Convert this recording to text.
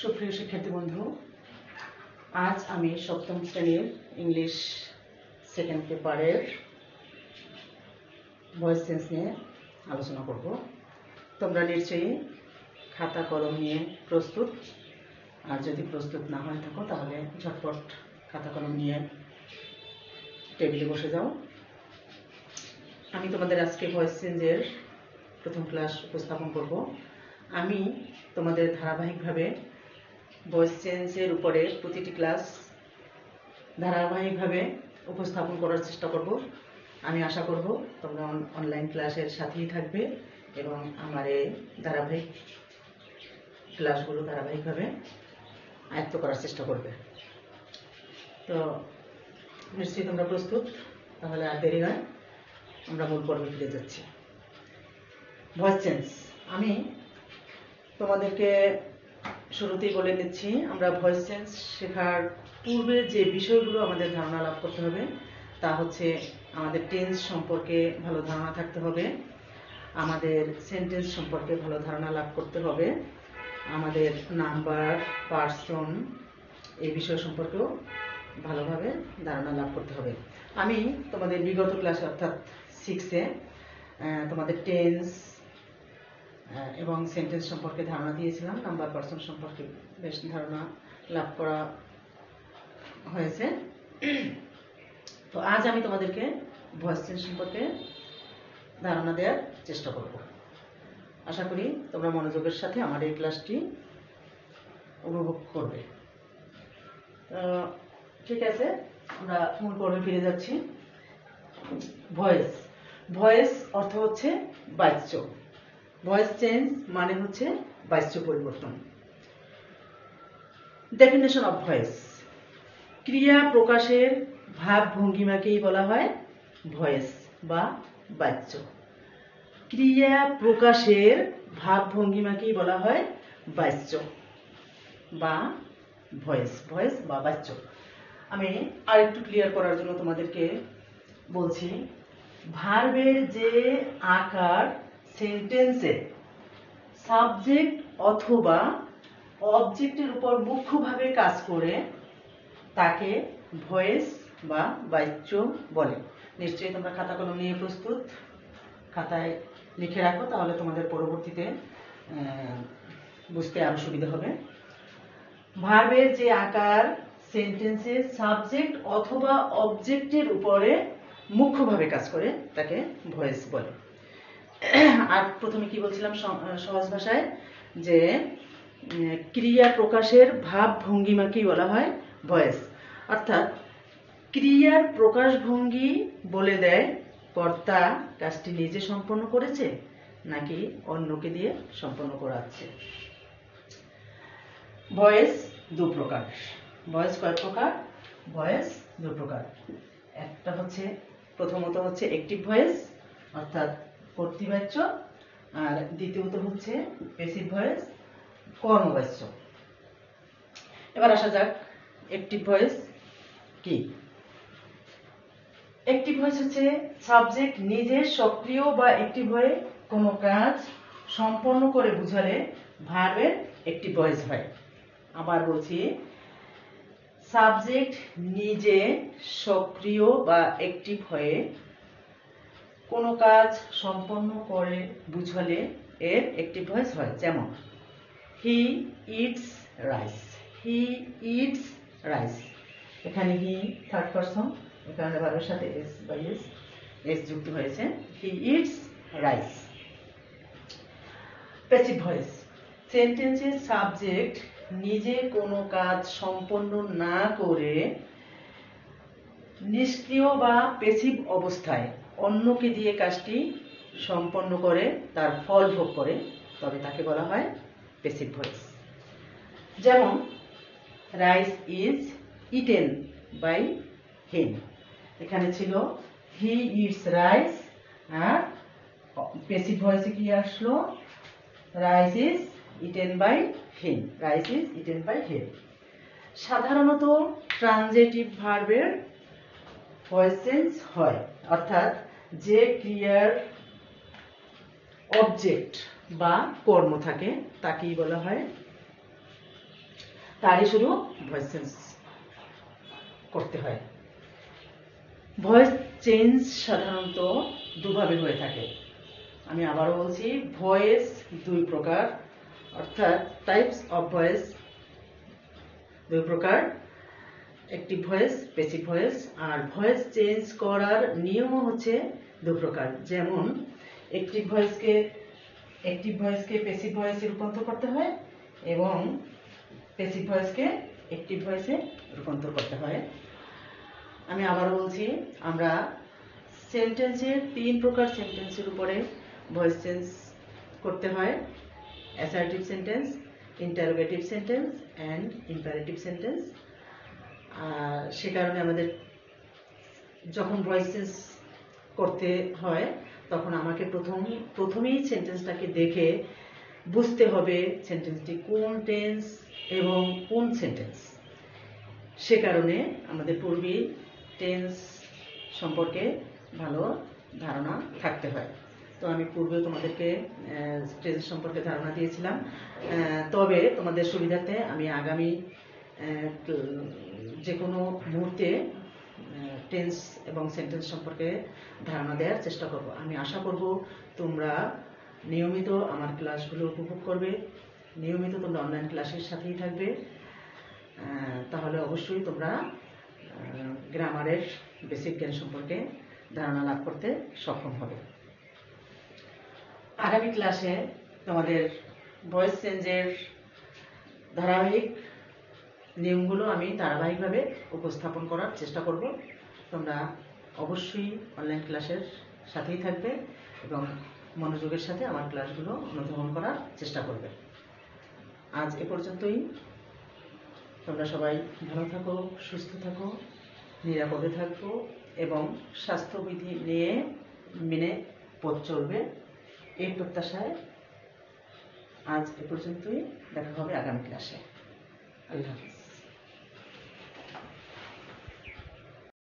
সুপ্রিয় শিক্ষার্থী বন্ধু, আজ আমি সপ্তম শ্রেণীর ইংলিশ সেকেন্ড পেপারের ভয়েস চেঞ্জ নিয়ে আলোচনা করব। তোমরা নিশ্চয়ই খাতা কলম নিয়ে প্রস্তুত, আর যদি প্রস্তুত না হয়ে থাকো তাহলে ঝটপট খাতা কলম নিয়ে টেবিলে বসে যাও। আমি তোমাদের আজকে ভয়েস চেঞ্জের প্রথম ক্লাস উপস্থাপন করব। আমি তোমাদের ধারাবাহিকভাবে ভয়েস চেঞ্জের উপরে প্রতিটি ক্লাস ধারাবাহিকভাবে উপস্থাপন করার চেষ্টা করব। আমি আশা করব তোমরা অনলাইন ক্লাসের সাথেই থাকবে এবং আমার এই ধারাবাহিক ক্লাসগুলো ধারাবাহিকভাবে আয়ত্ত করার চেষ্টা করবে। তো নিশ্চয়ই তোমরা প্রস্তুত, তাহলে আর দেরি নয়, আমরা মূল পর্বে ফিরে যাচ্ছি। ভয়েস চেঞ্জ আমি তোমাদেরকে শুরুতেই বলে নিচ্ছি, আমরা ভয়েস চেঞ্জ শেখার পূর্বে যে বিষয়গুলো আমাদের ধারণা লাভ করতে হবে তা হচ্ছে আমাদের টেন্স সম্পর্কে ভালো ধারণা থাকতে হবে, আমাদের সেন্টেন্স সম্পর্কে ভালো ধারণা লাভ করতে হবে, আমাদের নাম্বার, পার্সন এই বিষয় সম্পর্কেও ভালোভাবে ধারণা লাভ করতে হবে। আমি তোমাদের বিগত ক্লাসে অর্থাৎ 6-এ তোমাদের টেন্স এবং সেন্টেন্স সম্পর্কে ধারণা দিয়েছিলাম, নাম্বার, পার্সন সম্পর্কে বেশ ধারণা লাভ করা হয়েছে। তো আজ আমি তোমাদেরকে ভয়েস চেঞ্জ সম্পর্কে ধারণা দেওয়ার চেষ্টা করব। আশা করি তোমরা মনোযোগের সাথে আমার এই ক্লাসটি উপভোগ করবে। ঠিক আছে, আমরা মূল পর্বে ফিরে যাচ্ছি। ভয়েস ভয়েস অর্থ হচ্ছে বাচ্য। ভয়েস চেঞ্জ মানে হচ্ছে বাচ্য পরিবর্তন। ডেফিনেশন অফ ভয়েস: ক্রিয়া প্রকাশের ভাব ভঙ্গিমাকেই বলা হয় ভয়েস বা বাচ্য। ক্রিয়া প্রকাশের ভাব ভঙ্গিমাকেই বলা হয় বাচ্য বা ভয়েস, ভয়েস বা বাচ্য। আমি আরেকটু ক্লিয়ার করার জন্য তোমাদেরকে বলছি, ভার্বের যে আকার সেন্টেন্সে সাবজেক্ট অথবা অবজেক্টের উপর মুখ্যভাবে কাজ করে তাকে ভয়েস বা বাচ্য বলে। নিশ্চয়ই তোমরা খাতা কলম নিয়ে প্রস্তুত, খাতায় লিখে রাখো, তাহলে তোমাদের পরবর্তীতে বুঝতে আরো সুবিধা হবে। ভার্বের যে আকার সেন্টেন্সের সাবজেক্ট অথবা অবজেক্টের উপরে মুখ্যভাবে কাজ করে তাকে ভয়েস বলে। আর প্রথমে কি বলছিলাম সহজ ভাষায়, যে ক্রিয়া প্রকাশের ভাব ভঙ্গিমাকেই বলা হয় ভয়েস। অর্থাৎ ক্রিয়ার প্রকাশভঙ্গি বলে দেয় কর্তা কাজটি নিজে সম্পন্ন করেছে নাকি অন্যকে দিয়ে সম্পন্ন করাচ্ছে। ভয়েস দু প্রকার। ভয়েস কয় প্রকার? ভয়েস দু প্রকার। একটা হচ্ছে, প্রথমত হচ্ছে অ্যাক্টিভ ভয়েস অর্থাৎ কর্তৃবাচ্য, আর দ্বিতীয়ত হচ্ছে প্যাসিভ ভয়েস কর্মবাচ্য। এবার আসা যাক অ্যাক্টিভ ভয়েস কি। অ্যাক্টিভ ভয়েস হচ্ছে সাবজেক্ট নিজে সক্রিয় বা অ্যাক্টিভ হয়ে কোনো কাজ সম্পন্ন করে বুঝালে ভার্বের অ্যাক্টিভ ভয়েস হয়। আবার বলছি, সাবজেক্ট নিজে সক্রিয় বা অ্যাক্টিভ হয়ে কোনো কাজ সম্পন্ন করে বুঝালে এর অ্যাক্টিভ ভয়েস হয়। যেমন হি ইটস রাইস, হি ইটস রাইস। এখানে হি থার্ড পারসন, এখানে ভার্বের সাথে এস বাই এস যুক্ত হয়েছে। হি ইটস রাইস। প্যাসিভ ভয়েস: সেন্টেন্সের সাবজেক্ট নিজে কোনো কাজ সম্পন্ন না করে নিষ্ক্রিয় বা প্যাসিভ অবস্থায় অন্যকে দিয়ে কাজটি সম্পন্ন করে তার ফল ভোগ করে, তবে তাকে বলা হয় প্যাসিভ ভয়েস। যেমন rice is eaten by him. এখানে ছিল হি ইটস রাইস, আর প্যাসিভ ভয়েসে কি আসলো? Rice is eaten by him, rice is eaten by him. সাধারণত ট্রানজিটিভ ভার্বের ভয়েস চেঞ্জ হয়, অর্থাৎ যে ক্রিয়ার অবজেক্ট বা কর্ম থাকে তাকেই বলা হয় তারই শুধু ভয়েস চেঞ্জ করতে হয়। ভয়েস চেঞ্জ সাধারণত দুভাবে হয়ে থাকে। আমি আবারও বলছি, ভয়েস দুই প্রকার, অর্থাৎ টাইপস অফ ভয়েস দুই প্রকার, অ্যাক্টিভ ভয়েস, প্যাসিভ ভয়েস। আর ভয়েস চেঞ্জ করার নিয়মও হচ্ছে দু প্রকার। যেমন অ্যাক্টিভ ভয়েসকে প্যাসিভ ভয়েসে রূপান্তর করতে হয় এবং প্যাসিভ ভয়েসকে অ্যাক্টিভ ভয়েসে রূপান্তর করতে হয়। আমি আবারও বলছি, আমরা সেন্টেন্সের 3 প্রকার সেন্টেন্সের উপরে ভয়েস চেঞ্জ করতে হয়: assertive sentence, interrogative sentence and imperative sentence. সে কারণে আমাদের যখন ভয়েস চেঞ্জ করতে হয় তখন আমাকে প্রথমেই সেন্টেন্সটাকে দেখে বুঝতে হবে সেন্টেন্সটি কোন টেন্স এবং কোন সেন্টেন্স। সে কারণে আমাদের পূর্বেই টেন্স সম্পর্কে ভালো ধারণা থাকতে হয়। তো আমি পূর্বে তোমাদেরকে টেন্স সম্পর্কে ধারণা দিয়েছিলাম, তবে তোমাদের সুবিধার্থে আমি আগামী যে কোনো মুহূর্তে টেন্স এবং সেন্টেন্স সম্পর্কে ধারণা দেওয়ার চেষ্টা করব। আমি আশা করব তোমরা নিয়মিত আমার ক্লাসগুলো উপভোগ করবে, নিয়মিত তোমরা অনলাইন ক্লাসের সাথেই থাকবে। তাহলে অবশ্যই তোমরা গ্রামারের বেসিক জ্ঞান সম্পর্কে ধারণা লাভ করতে সক্ষম হবে। আগামী ক্লাসে তোমাদের ভয়েস চেঞ্জের ধারাবাহিক নিয়মগুলো আমি ধারাবাহিকভাবে উপস্থাপন করার চেষ্টা করব। তোমরা অবশ্যই অনলাইন ক্লাসের সাথেই থাকবে এবং মনোযোগের সাথে আমার ক্লাসগুলো অনুধাবন করার চেষ্টা করবে। আজ এ পর্যন্তই। তোমরা সবাই ভালো থাকো, সুস্থ থাকো, নিরাপদে থাকো এবং স্বাস্থ্যবিধি মেনে পথ চলবে, এই প্রত্যাশায় আজ এ পর্যন্তই। দেখা হবে আগামী ক্লাসে। আল্লাহ হাফেজ।